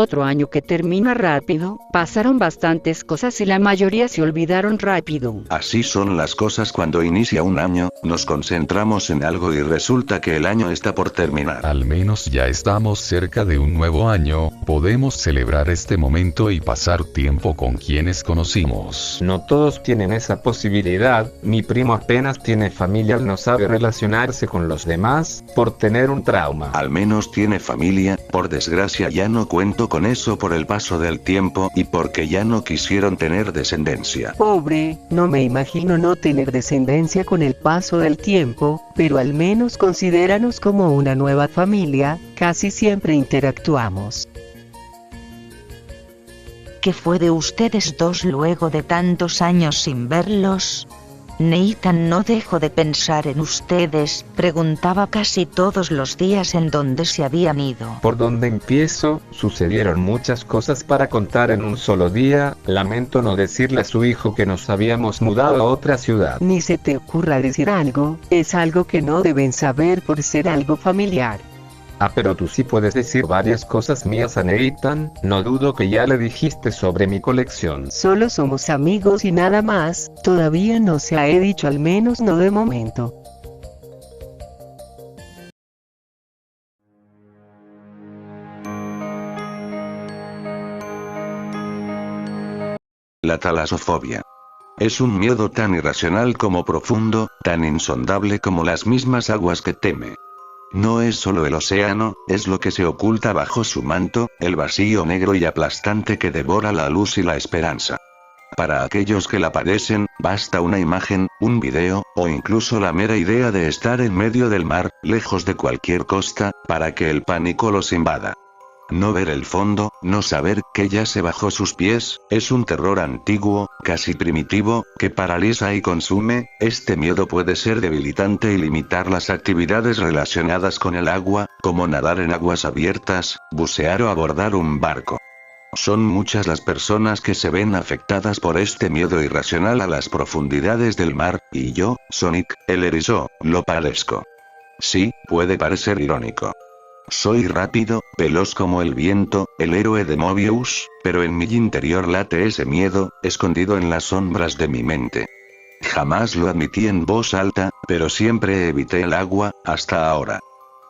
Otro año que termina rápido, pasaron bastantes cosas y la mayoría se olvidaron rápido. Así son las cosas cuando inicia un año, nos concentramos en algo y resulta que el año está por terminar. Al menos ya estamos cerca de un nuevo año, podemos celebrar este momento y pasar tiempo con quienes conocimos. No todos tienen esa posibilidad, mi primo apenas tiene familia, no sabe relacionarse con los demás, por tener un trauma. Al menos tiene familia, por desgracia ya no cuento con eso por el paso del tiempo y porque ya no quisieron tener descendencia. Pobre, no me imagino no tener descendencia con el paso del tiempo, pero al menos considéranos como una nueva familia, casi siempre interactuamos. ¿Qué fue de ustedes dos luego de tantos años sin verlos? Nathan, no dejo de pensar en ustedes, preguntaba casi todos los días en dónde se habían ido. ¿Por dónde empiezo? Sucedieron muchas cosas para contar en un solo día, lamento no decirle a su hijo que nos habíamos mudado a otra ciudad. Ni se te ocurra decir algo, es algo que no deben saber por ser algo familiar. Ah, pero tú sí puedes decir varias cosas mías a Nathan, no dudo que ya le dijiste sobre mi colección. Solo somos amigos y nada más, todavía no se ha dicho, al menos no de momento. La talasofobia. Es un miedo tan irracional como profundo, tan insondable como las mismas aguas que teme. No es solo el océano, es lo que se oculta bajo su manto, el vacío negro y aplastante que devora la luz y la esperanza. Para aquellos que la padecen, basta una imagen, un video, o incluso la mera idea de estar en medio del mar, lejos de cualquier costa, para que el pánico los invada. No ver el fondo, no saber qué yace bajo sus pies, es un terror antiguo, casi primitivo, que paraliza y consume. Este miedo puede ser debilitante y limitar las actividades relacionadas con el agua, como nadar en aguas abiertas, bucear o abordar un barco. Son muchas las personas que se ven afectadas por este miedo irracional a las profundidades del mar, y yo, Sonic, el erizo, lo padezco. Sí, puede parecer irónico. Soy rápido, veloz como el viento, el héroe de Mobius, pero en mi interior late ese miedo, escondido en las sombras de mi mente. Jamás lo admití en voz alta, pero siempre evité el agua, hasta ahora.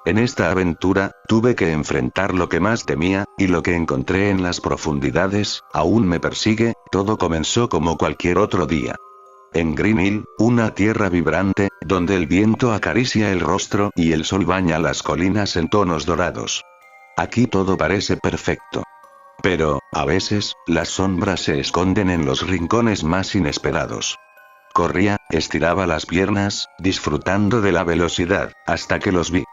En esta aventura, tuve que enfrentar lo que más temía, y lo que encontré en las profundidades, aún me persigue. Todo comenzó como cualquier otro día. En Green Hill, una tierra vibrante, donde el viento acaricia el rostro y el sol baña las colinas en tonos dorados. Aquí todo parece perfecto. Pero, a veces, las sombras se esconden en los rincones más inesperados. Corría, estiraba las piernas, disfrutando de la velocidad, hasta que los vi.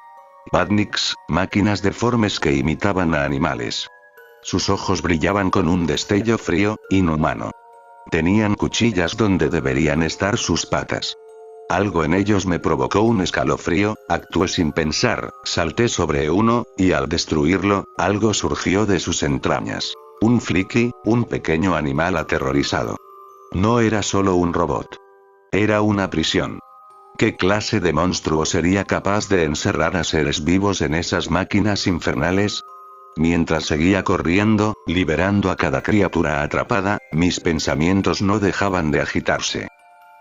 Badniks, máquinas deformes que imitaban a animales. Sus ojos brillaban con un destello frío, inhumano. Tenían cuchillas donde deberían estar sus patas. Algo en ellos me provocó un escalofrío, actué sin pensar, salté sobre uno, y al destruirlo, algo surgió de sus entrañas. Un Flicky, un pequeño animal aterrorizado. No era solo un robot. Era una prisión. ¿Qué clase de monstruo sería capaz de encerrar a seres vivos en esas máquinas infernales? Mientras seguía corriendo, liberando a cada criatura atrapada, mis pensamientos no dejaban de agitarse.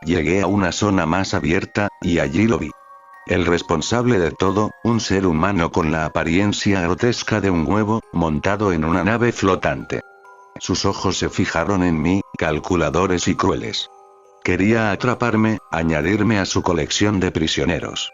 Llegué a una zona más abierta, y allí lo vi. El responsable de todo, un ser humano con la apariencia grotesca de un huevo, montado en una nave flotante. Sus ojos se fijaron en mí, calculadores y crueles. Quería atraparme, añadirme a su colección de prisioneros.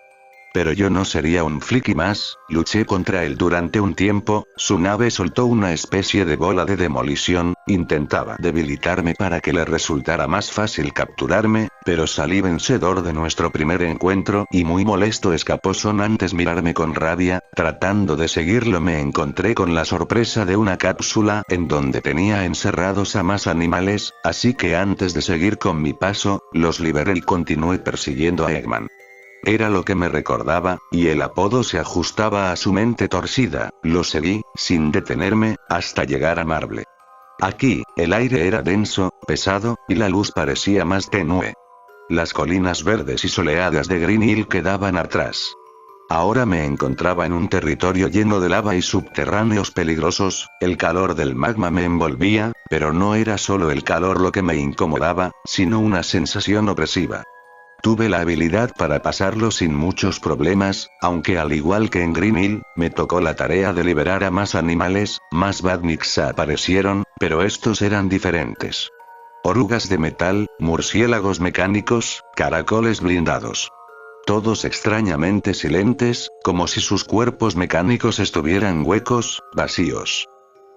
Pero yo no sería un Flicky más, luché contra él durante un tiempo, su nave soltó una especie de bola de demolición, intentaba debilitarme para que le resultara más fácil capturarme, pero salí vencedor de nuestro primer encuentro y muy molesto escapó Son antes mirarme con rabia, tratando de seguirlo me encontré con la sorpresa de una cápsula en donde tenía encerrados a más animales, así que antes de seguir con mi paso, los liberé y continué persiguiendo a Eggman. Era lo que me recordaba, y el apodo se ajustaba a su mente torcida. Lo seguí, sin detenerme, hasta llegar a Marble. Aquí, el aire era denso, pesado, y la luz parecía más tenue. Las colinas verdes y soleadas de Green Hill quedaban atrás. Ahora me encontraba en un territorio lleno de lava y subterráneos peligrosos, el calor del magma me envolvía, pero no era solo el calor lo que me incomodaba, sino una sensación opresiva. Tuve la habilidad para pasarlo sin muchos problemas, aunque al igual que en Green Hill, me tocó la tarea de liberar a más animales, más badniks aparecieron, pero estos eran diferentes. Orugas de metal, murciélagos mecánicos, caracoles blindados. Todos extrañamente silentes, como si sus cuerpos mecánicos estuvieran huecos, vacíos.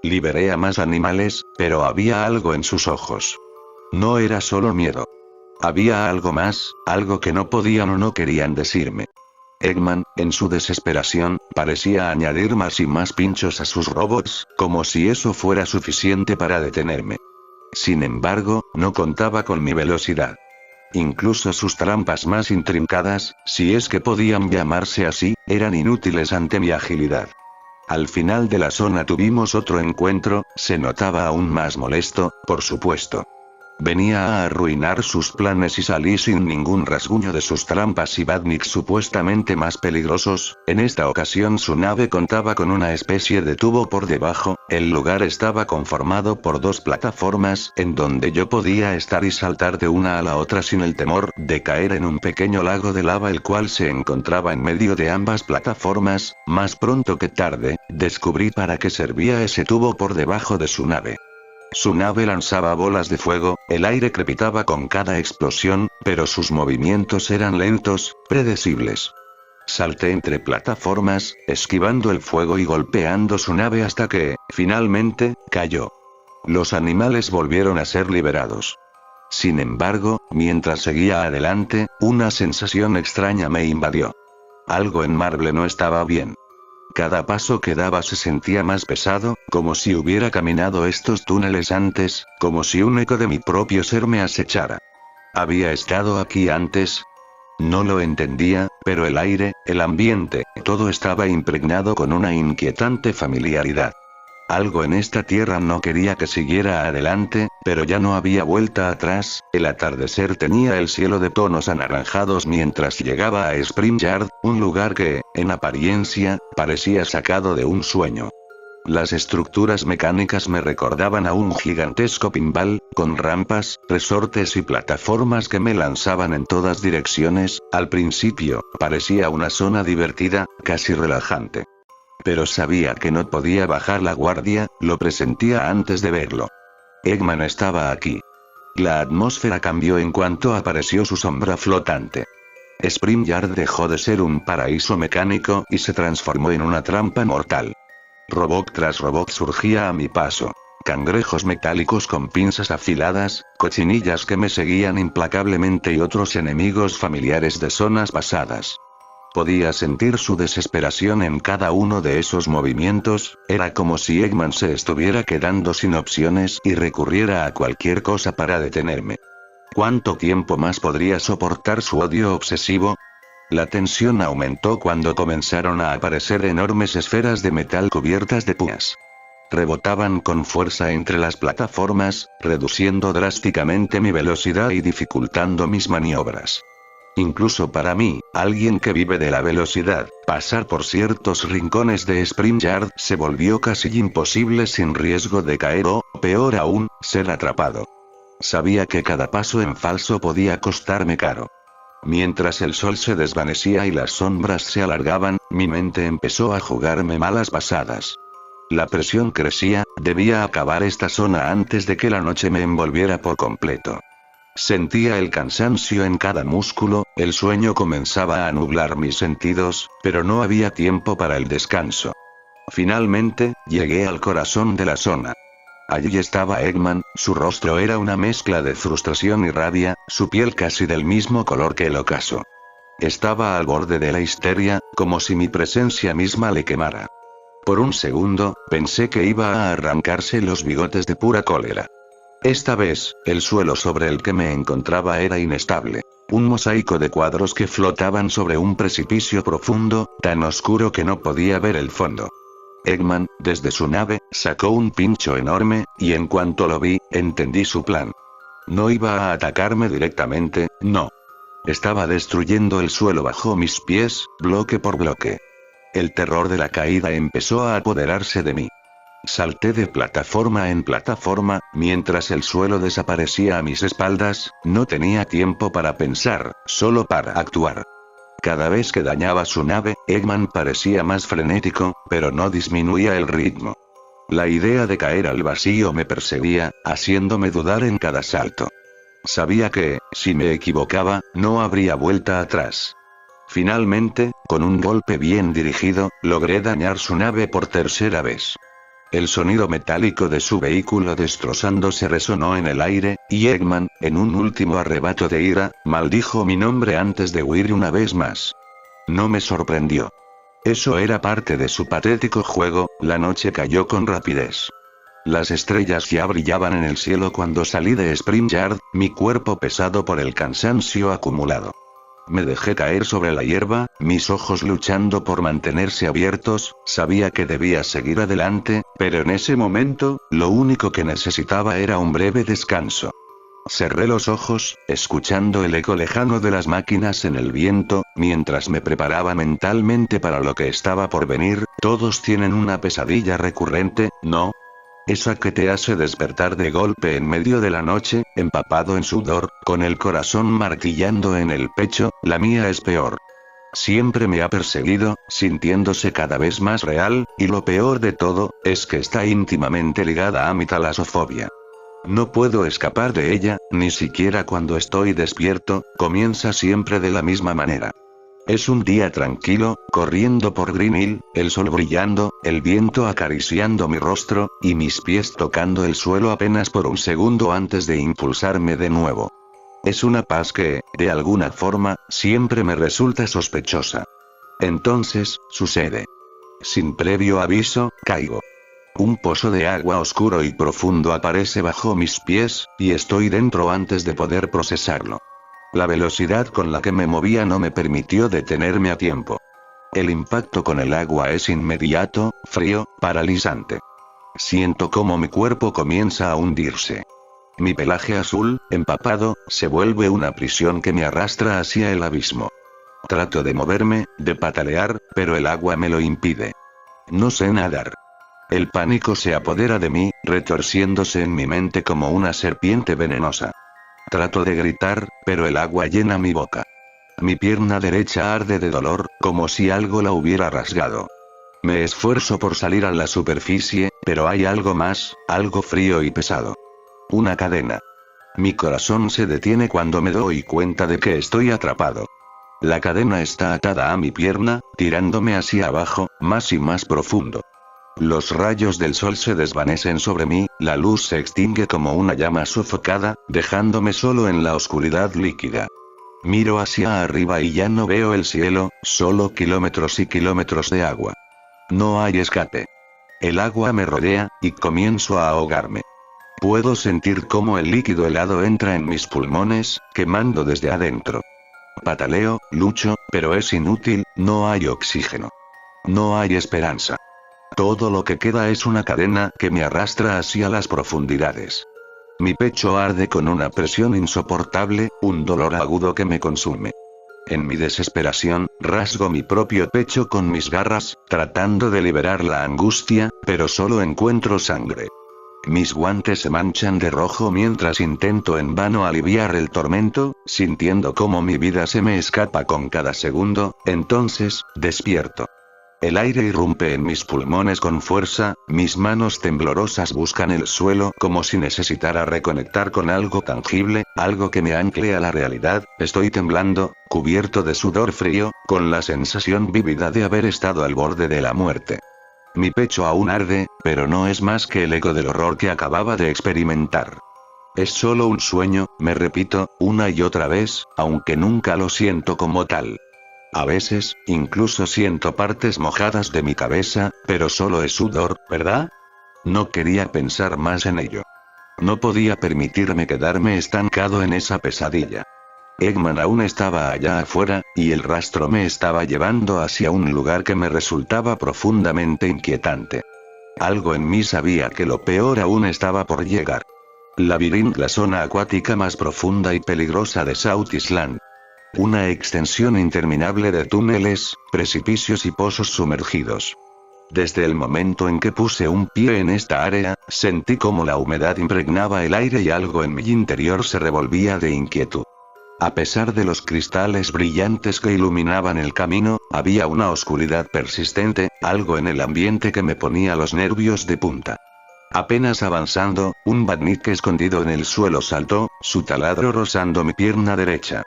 Liberé a más animales, pero había algo en sus ojos. No era solo miedo. Había algo más, algo que no podían o no querían decirme. Eggman, en su desesperación, parecía añadir más y más pinchos a sus robots, como si eso fuera suficiente para detenerme. Sin embargo, no contaba con mi velocidad. Incluso sus trampas más intrincadas, si es que podían llamarse así, eran inútiles ante mi agilidad. Al final de la zona tuvimos otro encuentro, se notaba aún más molesto, por supuesto. Venía a arruinar sus planes y salí sin ningún rasguño de sus trampas y badniks supuestamente más peligrosos. En esta ocasión su nave contaba con una especie de tubo por debajo, el lugar estaba conformado por dos plataformas en donde yo podía estar y saltar de una a la otra sin el temor de caer en un pequeño lago de lava el cual se encontraba en medio de ambas plataformas. Más pronto que tarde, descubrí para qué servía ese tubo por debajo de su nave. Su nave lanzaba bolas de fuego, el aire crepitaba con cada explosión, pero sus movimientos eran lentos, predecibles. Salté entre plataformas, esquivando el fuego y golpeando su nave hasta que, finalmente, cayó. Los animales volvieron a ser liberados. Sin embargo, mientras seguía adelante, una sensación extraña me invadió. Algo en Marble no estaba bien. Cada paso que daba se sentía más pesado, como si hubiera caminado estos túneles antes, como si un eco de mi propio ser me acechara. ¿Había estado aquí antes? No lo entendía, pero el aire, el ambiente, todo estaba impregnado con una inquietante familiaridad. Algo en esta tierra no quería que siguiera adelante, pero ya no había vuelta atrás. El atardecer tenía el cielo de tonos anaranjados mientras llegaba a Spring Yard, un lugar que, en apariencia, parecía sacado de un sueño. Las estructuras mecánicas me recordaban a un gigantesco pinball, con rampas, resortes y plataformas que me lanzaban en todas direcciones. Al principio, parecía una zona divertida, casi relajante. Pero sabía que no podía bajar la guardia, lo presentía antes de verlo. Eggman estaba aquí. La atmósfera cambió en cuanto apareció su sombra flotante. Spring Yard dejó de ser un paraíso mecánico y se transformó en una trampa mortal. Robot tras robot surgía a mi paso. Cangrejos metálicos con pinzas afiladas, cochinillas que me seguían implacablemente y otros enemigos familiares de zonas pasadas. Podía sentir su desesperación en cada uno de esos movimientos, era como si Eggman se estuviera quedando sin opciones y recurriera a cualquier cosa para detenerme. ¿Cuánto tiempo más podría soportar su odio obsesivo? La tensión aumentó cuando comenzaron a aparecer enormes esferas de metal cubiertas de púas. Rebotaban con fuerza entre las plataformas, reduciendo drásticamente mi velocidad y dificultando mis maniobras. Incluso para mí, alguien que vive de la velocidad, pasar por ciertos rincones de Spring Yard se volvió casi imposible sin riesgo de caer o, peor aún, ser atrapado. Sabía que cada paso en falso podía costarme caro. Mientras el sol se desvanecía y las sombras se alargaban, mi mente empezó a jugarme malas pasadas. La presión crecía, debía acabar esta zona antes de que la noche me envolviera por completo. Sentía el cansancio en cada músculo, el sueño comenzaba a nublar mis sentidos, pero no había tiempo para el descanso. Finalmente, llegué al corazón de la zona. Allí estaba Eggman, su rostro era una mezcla de frustración y rabia, su piel casi del mismo color que el ocaso. Estaba al borde de la histeria, como si mi presencia misma le quemara. Por un segundo, pensé que iba a arrancarse los bigotes de pura cólera. Esta vez, el suelo sobre el que me encontraba era inestable. Un mosaico de cuadros que flotaban sobre un precipicio profundo, tan oscuro que no podía ver el fondo. Eggman, desde su nave, sacó un pincho enorme, y en cuanto lo vi, entendí su plan. No iba a atacarme directamente, no. Estaba destruyendo el suelo bajo mis pies, bloque por bloque. El terror de la caída empezó a apoderarse de mí. Salté de plataforma en plataforma, mientras el suelo desaparecía a mis espaldas. No tenía tiempo para pensar, solo para actuar. Cada vez que dañaba su nave, Eggman parecía más frenético, pero no disminuía el ritmo. La idea de caer al vacío me perseguía, haciéndome dudar en cada salto. Sabía que, si me equivocaba, no habría vuelta atrás. Finalmente, con un golpe bien dirigido, logré dañar su nave por tercera vez. El sonido metálico de su vehículo destrozándose resonó en el aire, y Eggman, en un último arrebato de ira, maldijo mi nombre antes de huir una vez más. No me sorprendió. Eso era parte de su patético juego. La noche cayó con rapidez. Las estrellas ya brillaban en el cielo cuando salí de Spring Yard, mi cuerpo pesado por el cansancio acumulado. Me dejé caer sobre la hierba, mis ojos luchando por mantenerse abiertos. Sabía que debía seguir adelante, pero en ese momento, lo único que necesitaba era un breve descanso. Cerré los ojos, escuchando el eco lejano de las máquinas en el viento, mientras me preparaba mentalmente para lo que estaba por venir. Todos tienen una pesadilla recurrente, ¿no? Esa que te hace despertar de golpe en medio de la noche, empapado en sudor, con el corazón martillando en el pecho. La mía es peor. Siempre me ha perseguido, sintiéndose cada vez más real, y lo peor de todo, es que está íntimamente ligada a mi talasofobia. No puedo escapar de ella, ni siquiera cuando estoy despierto. Comienza siempre de la misma manera. Es un día tranquilo, corriendo por Green Hill, el sol brillando, el viento acariciando mi rostro, y mis pies tocando el suelo apenas por un segundo antes de impulsarme de nuevo. Es una paz que, de alguna forma, siempre me resulta sospechosa. Entonces, sucede. Sin previo aviso, caigo. Un pozo de agua oscuro y profundo aparece bajo mis pies, y estoy dentro antes de poder procesarlo. La velocidad con la que me movía no me permitió detenerme a tiempo. El impacto con el agua es inmediato, frío, paralizante. Siento cómo mi cuerpo comienza a hundirse. Mi pelaje azul, empapado, se vuelve una prisión que me arrastra hacia el abismo. Trato de moverme, de patalear, pero el agua me lo impide. No sé nadar. El pánico se apodera de mí, retorciéndose en mi mente como una serpiente venenosa. Trato de gritar, pero el agua llena mi boca. Mi pierna derecha arde de dolor, como si algo la hubiera rasgado. Me esfuerzo por salir a la superficie, pero hay algo más, algo frío y pesado. Una cadena. Mi corazón se detiene cuando me doy cuenta de que estoy atrapado. La cadena está atada a mi pierna, tirándome hacia abajo, más y más profundo. Los rayos del sol se desvanecen sobre mí, la luz se extingue como una llama sofocada, dejándome solo en la oscuridad líquida. Miro hacia arriba y ya no veo el cielo, solo kilómetros y kilómetros de agua. No hay escape. El agua me rodea, y comienzo a ahogarme. Puedo sentir cómo el líquido helado entra en mis pulmones, quemando desde adentro. Pataleo, lucho, pero es inútil, no hay oxígeno. No hay esperanza. Todo lo que queda es una cadena que me arrastra hacia las profundidades. Mi pecho arde con una presión insoportable, un dolor agudo que me consume. En mi desesperación, rasgo mi propio pecho con mis garras, tratando de liberar la angustia, pero solo encuentro sangre. Mis guantes se manchan de rojo mientras intento en vano aliviar el tormento, sintiendo cómo mi vida se me escapa con cada segundo. Entonces, despierto. El aire irrumpe en mis pulmones con fuerza, mis manos temblorosas buscan el suelo como si necesitara reconectar con algo tangible, algo que me ancle a la realidad. Estoy temblando, cubierto de sudor frío, con la sensación vívida de haber estado al borde de la muerte. Mi pecho aún arde, pero no es más que el eco del horror que acababa de experimentar. Es solo un sueño, me repito, una y otra vez, aunque nunca lo siento como tal. A veces, incluso siento partes mojadas de mi cabeza, pero solo es sudor, ¿verdad? No quería pensar más en ello. No podía permitirme quedarme estancado en esa pesadilla. Eggman aún estaba allá afuera, y el rastro me estaba llevando hacia un lugar que me resultaba profundamente inquietante. Algo en mí sabía que lo peor aún estaba por llegar. Labyrinth, la zona acuática más profunda y peligrosa de South Island. Una extensión interminable de túneles, precipicios y pozos sumergidos. Desde el momento en que puse un pie en esta área, sentí como la humedad impregnaba el aire y algo en mi interior se revolvía de inquietud. A pesar de los cristales brillantes que iluminaban el camino, había una oscuridad persistente, algo en el ambiente que me ponía los nervios de punta. Apenas avanzando, un badnik escondido en el suelo saltó, su taladro rozando mi pierna derecha.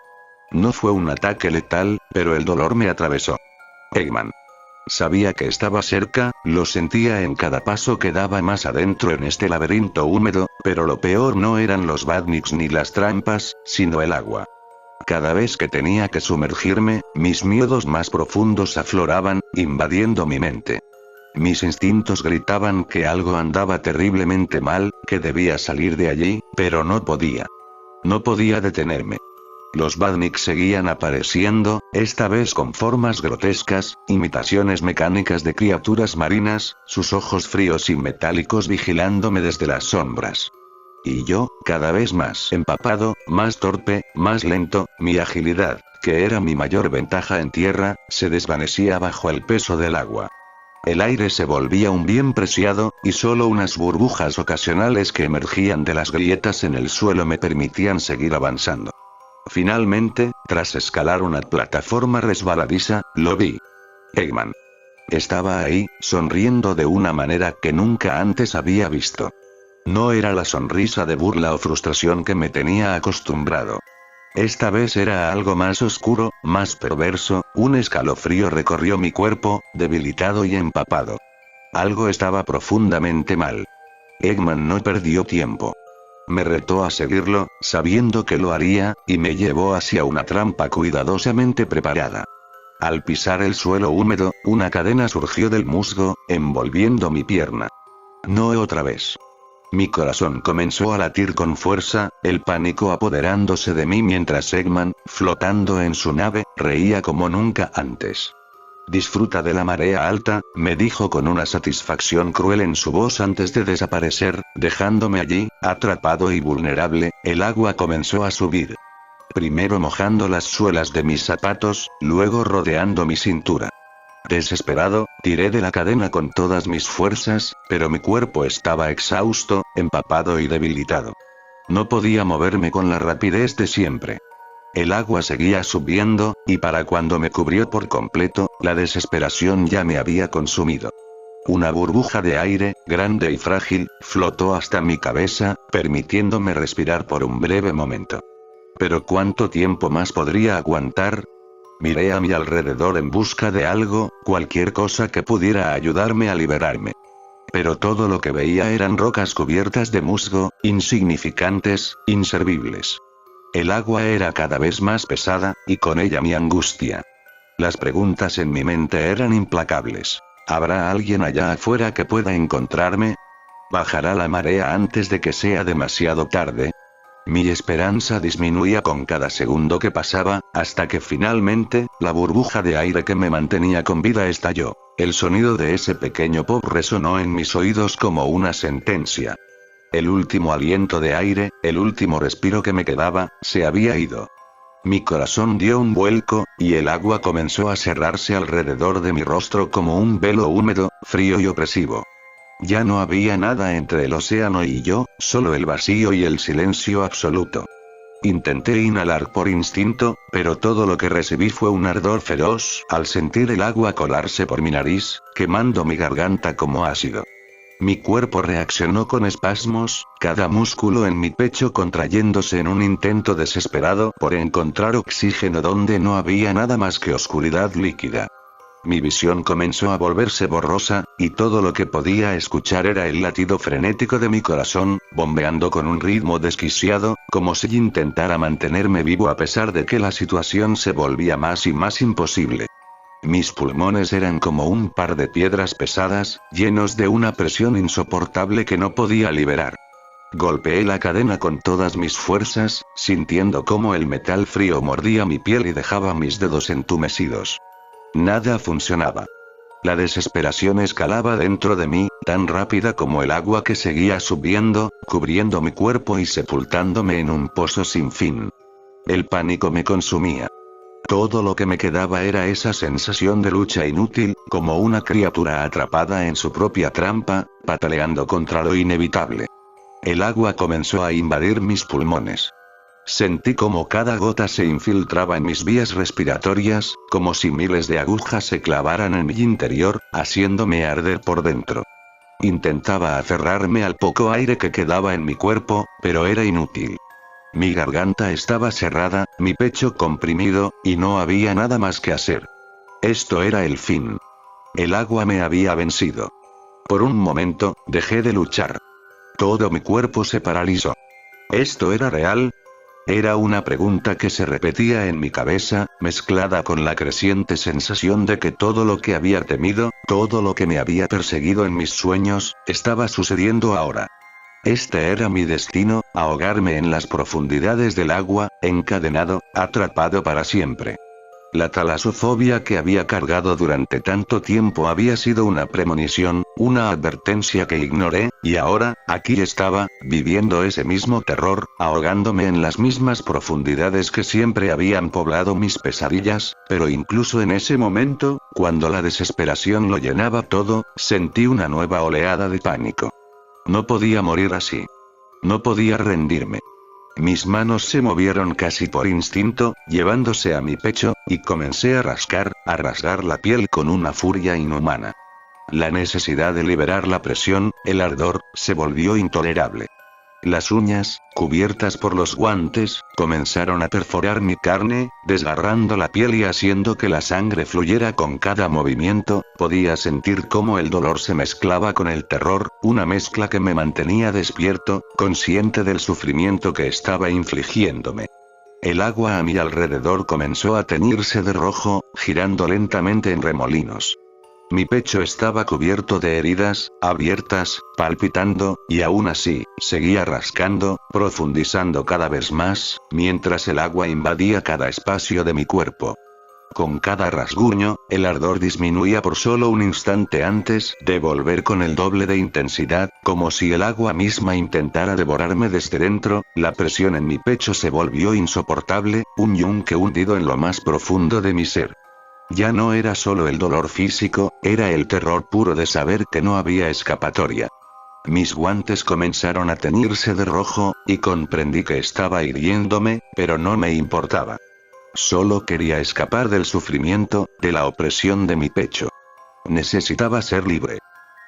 No fue un ataque letal, pero el dolor me atravesó. Eggman. Sabía que estaba cerca, lo sentía en cada paso que daba más adentro en este laberinto húmedo, pero lo peor no eran los badniks ni las trampas, sino el agua. Cada vez que tenía que sumergirme, mis miedos más profundos afloraban, invadiendo mi mente. Mis instintos gritaban que algo andaba terriblemente mal, que debía salir de allí, pero no podía. No podía detenerme. Los badniks seguían apareciendo, esta vez con formas grotescas, imitaciones mecánicas de criaturas marinas, sus ojos fríos y metálicos vigilándome desde las sombras. Y yo, cada vez más empapado, más torpe, más lento, mi agilidad, que era mi mayor ventaja en tierra, se desvanecía bajo el peso del agua. El aire se volvía un bien preciado, y solo unas burbujas ocasionales que emergían de las grietas en el suelo me permitían seguir avanzando. Finalmente, tras escalar una plataforma resbaladiza, lo vi. Eggman. Estaba ahí, sonriendo de una manera que nunca antes había visto. No era la sonrisa de burla o frustración que me tenía acostumbrado. Esta vez era algo más oscuro, más perverso, un escalofrío recorrió mi cuerpo, debilitado y empapado. Algo estaba profundamente mal. Eggman no perdió tiempo. Me retó a seguirlo, sabiendo que lo haría, y me llevó hacia una trampa cuidadosamente preparada. Al pisar el suelo húmedo, una cadena surgió del musgo, envolviendo mi pierna. No otra vez. Mi corazón comenzó a latir con fuerza, el pánico apoderándose de mí mientras Eggman, flotando en su nave, reía como nunca antes. Disfruta de la marea alta, me dijo con una satisfacción cruel en su voz antes de desaparecer, dejándome allí, atrapado y vulnerable. El agua comenzó a subir. Primero mojando las suelas de mis zapatos, luego rodeando mi cintura. Desesperado, tiré de la cadena con todas mis fuerzas, pero mi cuerpo estaba exhausto, empapado y debilitado. No podía moverme con la rapidez de siempre. El agua seguía subiendo, y para cuando me cubrió por completo, la desesperación ya me había consumido. Una burbuja de aire, grande y frágil, flotó hasta mi cabeza, permitiéndome respirar por un breve momento. ¿Pero cuánto tiempo más podría aguantar? Miré a mi alrededor en busca de algo, cualquier cosa que pudiera ayudarme a liberarme. Pero todo lo que veía eran rocas cubiertas de musgo, insignificantes, inservibles. El agua era cada vez más pesada, y con ella mi angustia. Las preguntas en mi mente eran implacables. ¿Habrá alguien allá afuera que pueda encontrarme? ¿Bajará la marea antes de que sea demasiado tarde? Mi esperanza disminuía con cada segundo que pasaba, hasta que finalmente, la burbuja de aire que me mantenía con vida estalló. El sonido de ese pequeño pop resonó en mis oídos como una sentencia. El último aliento de aire, el último respiro que me quedaba, se había ido. Mi corazón dio un vuelco, y el agua comenzó a cerrarse alrededor de mi rostro como un velo húmedo, frío y opresivo. Ya no había nada entre el océano y yo, solo el vacío y el silencio absoluto. Intenté inhalar por instinto, pero todo lo que recibí fue un ardor feroz al sentir el agua colarse por mi nariz, quemando mi garganta como ácido. Mi cuerpo reaccionó con espasmos, cada músculo en mi pecho contrayéndose en un intento desesperado por encontrar oxígeno donde no había nada más que oscuridad líquida. Mi visión comenzó a volverse borrosa, y todo lo que podía escuchar era el latido frenético de mi corazón, bombeando con un ritmo desquiciado, como si intentara mantenerme vivo a pesar de que la situación se volvía más y más imposible. Mis pulmones eran como un par de piedras pesadas, llenos de una presión insoportable que no podía liberar. Golpeé la cadena con todas mis fuerzas, sintiendo cómo el metal frío mordía mi piel y dejaba mis dedos entumecidos. Nada funcionaba. La desesperación escalaba dentro de mí, tan rápida como el agua que seguía subiendo, cubriendo mi cuerpo y sepultándome en un pozo sin fin. El pánico me consumía. Todo lo que me quedaba era esa sensación de lucha inútil, como una criatura atrapada en su propia trampa, pataleando contra lo inevitable. El agua comenzó a invadir mis pulmones. Sentí como cada gota se infiltraba en mis vías respiratorias, como si miles de agujas se clavaran en mi interior, haciéndome arder por dentro. Intentaba aferrarme al poco aire que quedaba en mi cuerpo, pero era inútil. Mi garganta estaba cerrada, mi pecho comprimido, y no había nada más que hacer. Esto era el fin. El agua me había vencido. Por un momento, dejé de luchar. Todo mi cuerpo se paralizó. ¿Esto era real? Era una pregunta que se repetía en mi cabeza, mezclada con la creciente sensación de que todo lo que había temido, todo lo que me había perseguido en mis sueños, estaba sucediendo ahora. Este era mi destino, ahogarme en las profundidades del agua, encadenado, atrapado para siempre. La talasofobia que había cargado durante tanto tiempo había sido una premonición, una advertencia que ignoré, y ahora, aquí estaba, viviendo ese mismo terror, ahogándome en las mismas profundidades que siempre habían poblado mis pesadillas, pero incluso en ese momento, cuando la desesperación lo llenaba todo, sentí una nueva oleada de pánico. No podía morir así. No podía rendirme. Mis manos se movieron casi por instinto, llevándose a mi pecho, y comencé a rasgar la piel con una furia inhumana. La necesidad de liberar la presión, el ardor, se volvió intolerable. Las uñas, cubiertas por los guantes, comenzaron a perforar mi carne, desgarrando la piel y haciendo que la sangre fluyera con cada movimiento. Podía sentir cómo el dolor se mezclaba con el terror, una mezcla que me mantenía despierto, consciente del sufrimiento que estaba infligiéndome. El agua a mi alrededor comenzó a teñirse de rojo, girando lentamente en remolinos. Mi pecho estaba cubierto de heridas, abiertas, palpitando, y aún así, seguía rascando, profundizando cada vez más, mientras el agua invadía cada espacio de mi cuerpo. Con cada rasguño, el ardor disminuía por solo un instante antes de volver con el doble de intensidad, como si el agua misma intentara devorarme desde dentro. La presión en mi pecho se volvió insoportable, un yunque hundido en lo más profundo de mi ser. Ya no era solo el dolor físico, era el terror puro de saber que no había escapatoria. Mis guantes comenzaron a teñirse de rojo, y comprendí que estaba hiriéndome, pero no me importaba. Solo quería escapar del sufrimiento, de la opresión de mi pecho. Necesitaba ser libre.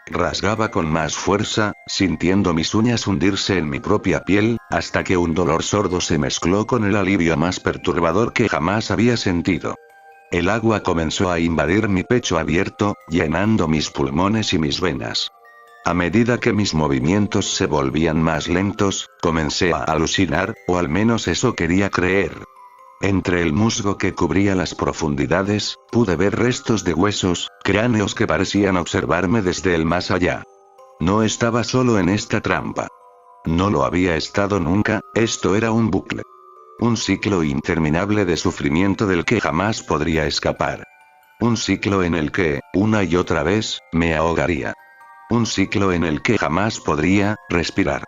Rasgaba con más fuerza, sintiendo mis uñas hundirse en mi propia piel, hasta que un dolor sordo se mezcló con el alivio más perturbador que jamás había sentido. El agua comenzó a invadir mi pecho abierto, llenando mis pulmones y mis venas. A medida que mis movimientos se volvían más lentos, comencé a alucinar, o al menos eso quería creer. Entre el musgo que cubría las profundidades, pude ver restos de huesos, cráneos que parecían observarme desde el más allá. No estaba solo en esta trampa. No lo había estado nunca, esto era un bucle. Un ciclo interminable de sufrimiento del que jamás podría escapar. Un ciclo en el que, una y otra vez, me ahogaría. Un ciclo en el que jamás podría respirar.